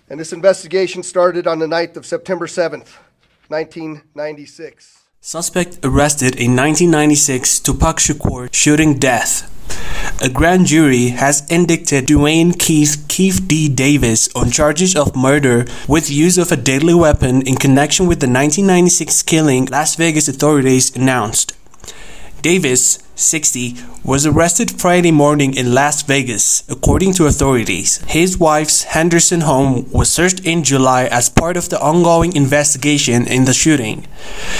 And this investigation started on the night of September 7th, 1996. Suspect arrested in 1996 Tupac Shakur shooting death. A grand jury has indicted Dwayne Keith D. Davis on charges of murder with use of a deadly weapon in connection with the 1996 killing, Las Vegas authorities announced. Davis, 60, was arrested Friday morning in Las Vegas, according to authorities. His wife's Henderson home was searched in July as part of the ongoing investigation in the shooting.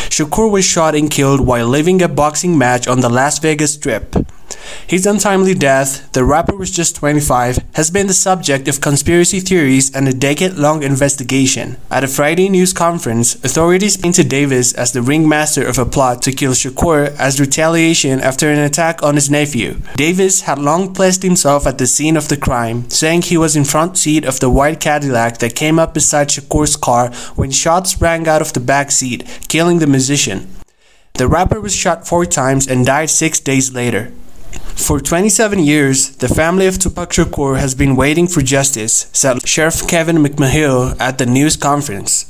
Shakur was shot and killed while living a boxing match on the Las Vegas Strip. His untimely death, the rapper was just 25, has been the subject of conspiracy theories and a decade-long investigation. At a Friday news conference, authorities painted Davis as the ringmaster of a plot to kill Shakur as retaliation after an attack on his nephew. Davis had long placed himself at the scene of the crime, saying he was in front seat of the white Cadillac that came up beside Shakur's car when shots rang out of the back seat, killing the musician. The rapper was shot 4 times and died 6 days later. For 27 years, the family of Tupac Shakur has been waiting for justice, said Sheriff Kevin McMahill at the news conference.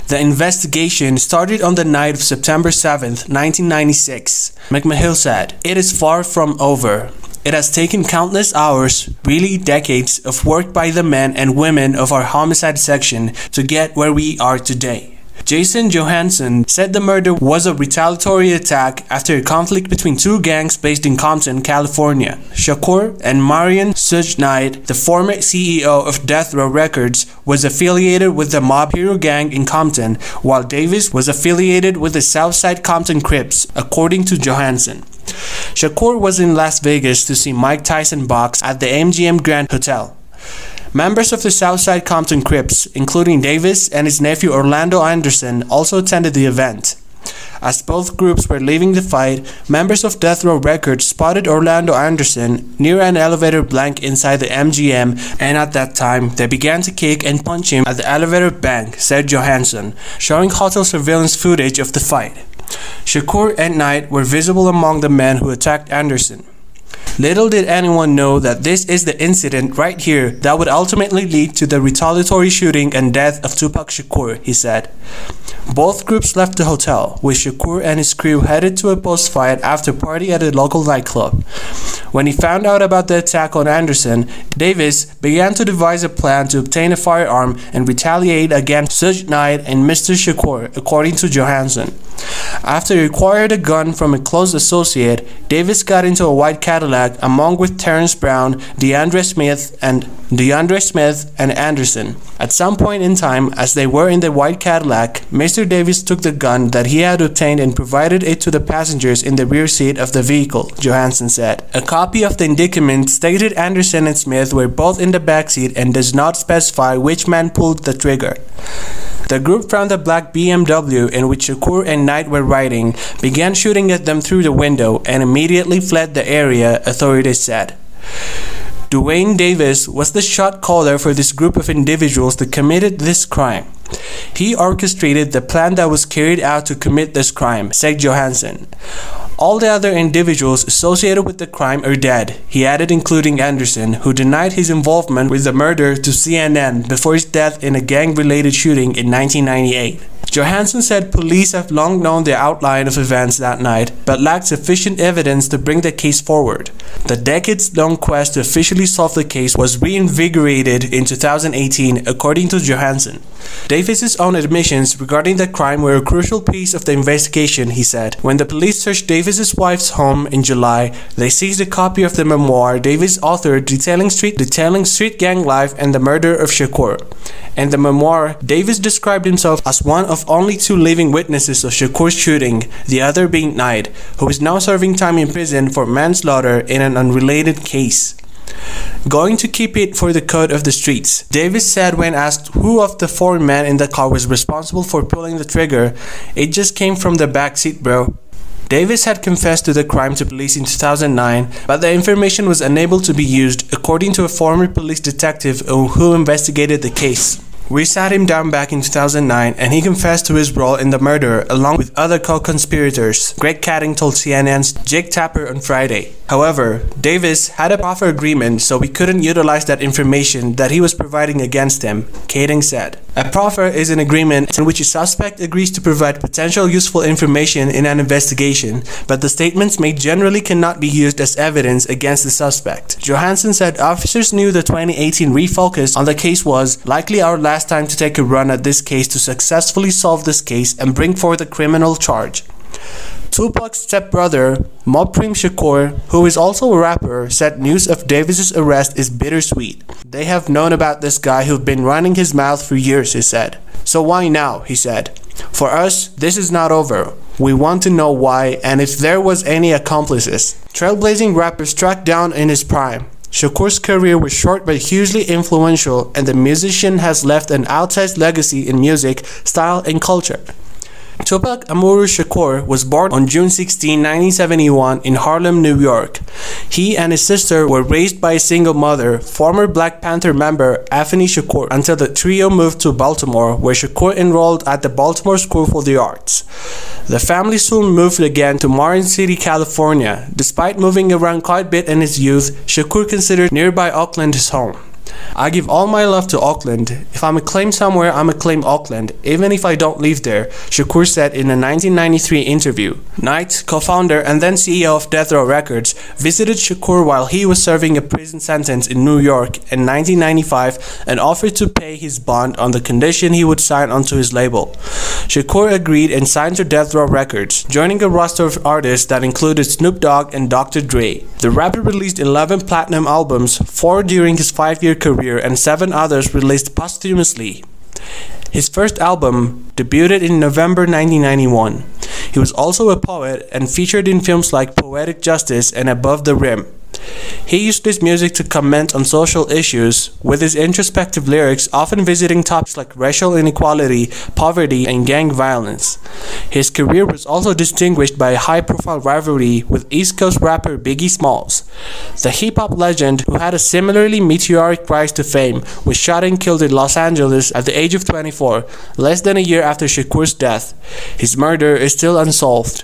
The investigation started on the night of September 7, 1996. McMahill said, "It is far from over. It has taken countless hours, really decades, of work by the men and women of our homicide section to get where we are today." Jason Johansson said the murder was a retaliatory attack after a conflict between 2 gangs based in Compton, California. Shakur and Marion Suge Knight, the former CEO of Death Row Records, was affiliated with the Mob Hero gang in Compton, while Davis was affiliated with the Southside Compton Crips, according to Johansson. Shakur was in Las Vegas to see Mike Tyson box at the MGM Grand Hotel. Members of the Southside Compton Crips, including Davis and his nephew Orlando Anderson, also attended the event. As both groups were leaving the fight, members of Death Row Records spotted Orlando Anderson near an elevator blank inside the MGM, and at that time, they began to kick and punch him at the elevator bank, said Johansson, showing hotel surveillance footage of the fight. Shakur and Knight were visible among the men who attacked Anderson. Little did anyone know that this is the incident right here that would ultimately lead to the retaliatory shooting and death of Tupac Shakur, he said. Both groups left the hotel, with Shakur and his crew headed to a post-fight after party at a local nightclub. When he found out about the attack on Anderson, Davis began to devise a plan to obtain a firearm and retaliate against Suge Knight and Mr. Shakur, according to Johansson. After he acquired a gun from a close associate, Davis got into a white Cadillac along with Terrence Brown, DeAndre Smith and Anderson. At some point in time, as they were in the white Cadillac, Mr. Davis took the gun that he had obtained and provided it to the passengers in the rear seat of the vehicle, Johansson said. A copy of the indictment stated Anderson and Smith were both in the backseat and does not specify which man pulled the trigger. The group found a black BMW in which Shakur and Knight were riding, began shooting at them through the window, and immediately fled the area, authorities said. Dwayne Davis was the shot caller for this group of individuals that committed this crime. He orchestrated the plan that was carried out to commit this crime, said Johansson. All the other individuals associated with the crime are dead, he added, including Anderson, who denied his involvement with the murder to CNN before his death in a gang-related shooting in 1998. Johansson said police have long known the outline of events that night, but lacked sufficient evidence to bring the case forward. The decades-long quest to officially solve the case was reinvigorated in 2018, according to Johansson. Davis's own admissions regarding the crime were a crucial piece of the investigation, he said. When the police searched Davis's wife's home in July, they seized a copy of the memoir Davis authored detailing street gang life and the murder of Shakur. In the memoir, Davis described himself as one of only 2 living witnesses of Shakur's shooting, the other being Knight, who is now serving time in prison for manslaughter in an unrelated case. Going to keep it for the code of the streets, Davis said when asked who of the 4 men in the car was responsible for pulling the trigger, "It just came from the back seat, bro." Davis had confessed to the crime to police in 2009, but the information was unable to be used, according to a former police detective who investigated the case. We sat him down back in 2009 and he confessed to his role in the murder along with other co-conspirators, Greg Kading told CNN's Jake Tapper on Friday. However, Davis had a proffer agreement, so we couldn't utilize that information that he was providing against him, Kading said. A proffer is an agreement in which a suspect agrees to provide potential useful information in an investigation, but the statements made generally cannot be used as evidence against the suspect. Johansson said officers knew the 2018 refocus on the case was likely our last time to take a run at this case to successfully solve this case and bring forth a criminal charge. Tupac's stepbrother, Tupac Shakur, who is also a rapper, said news of Davis's arrest is bittersweet. They have known about this guy who've been running his mouth for years, he said. So why now, he said. For us, this is not over. We want to know why and if there was any accomplices. Trailblazing rapper struck down in his prime. Shakur's career was short but hugely influential, and the musician has left an outsized legacy in music, style, and culture. Tupac Shakur was born on June 16, 1971 in Harlem, New York. He and his sister were raised by a single mother, former Black Panther member Afeni Shakur, until the trio moved to Baltimore, where Shakur enrolled at the Baltimore School for the Arts. The family soon moved again to Marin City, California. Despite moving around quite a bit in his youth, Shakur considered nearby Oakland his home. I give all my love to Auckland. If I'm acclaimed somewhere, I'm acclaimed Auckland, even if I don't live there, Shakur said in a 1993 interview. Knight, co-founder and then CEO of Death Row Records, visited Shakur while he was serving a prison sentence in New York in 1995 and offered to pay his bond on the condition he would sign onto his label. Shakur agreed and signed to Death Row Records, joining a roster of artists that included Snoop Dogg and Dr. Dre. The rapper released 11 platinum albums, 4 during his 5-year career and 7 others released posthumously. His first album debuted in November 1991. He was also a poet and featured in films like Poetic Justice and Above the Rim. He used his music to comment on social issues, with his introspective lyrics often visiting topics like racial inequality, poverty, and gang violence. His career was also distinguished by a high-profile rivalry with East Coast rapper Biggie Smalls. The hip-hop legend, who had a similarly meteoric rise to fame, was shot and killed in Los Angeles at the age of 24, less than a year after Shakur's death. His murder is still unsolved.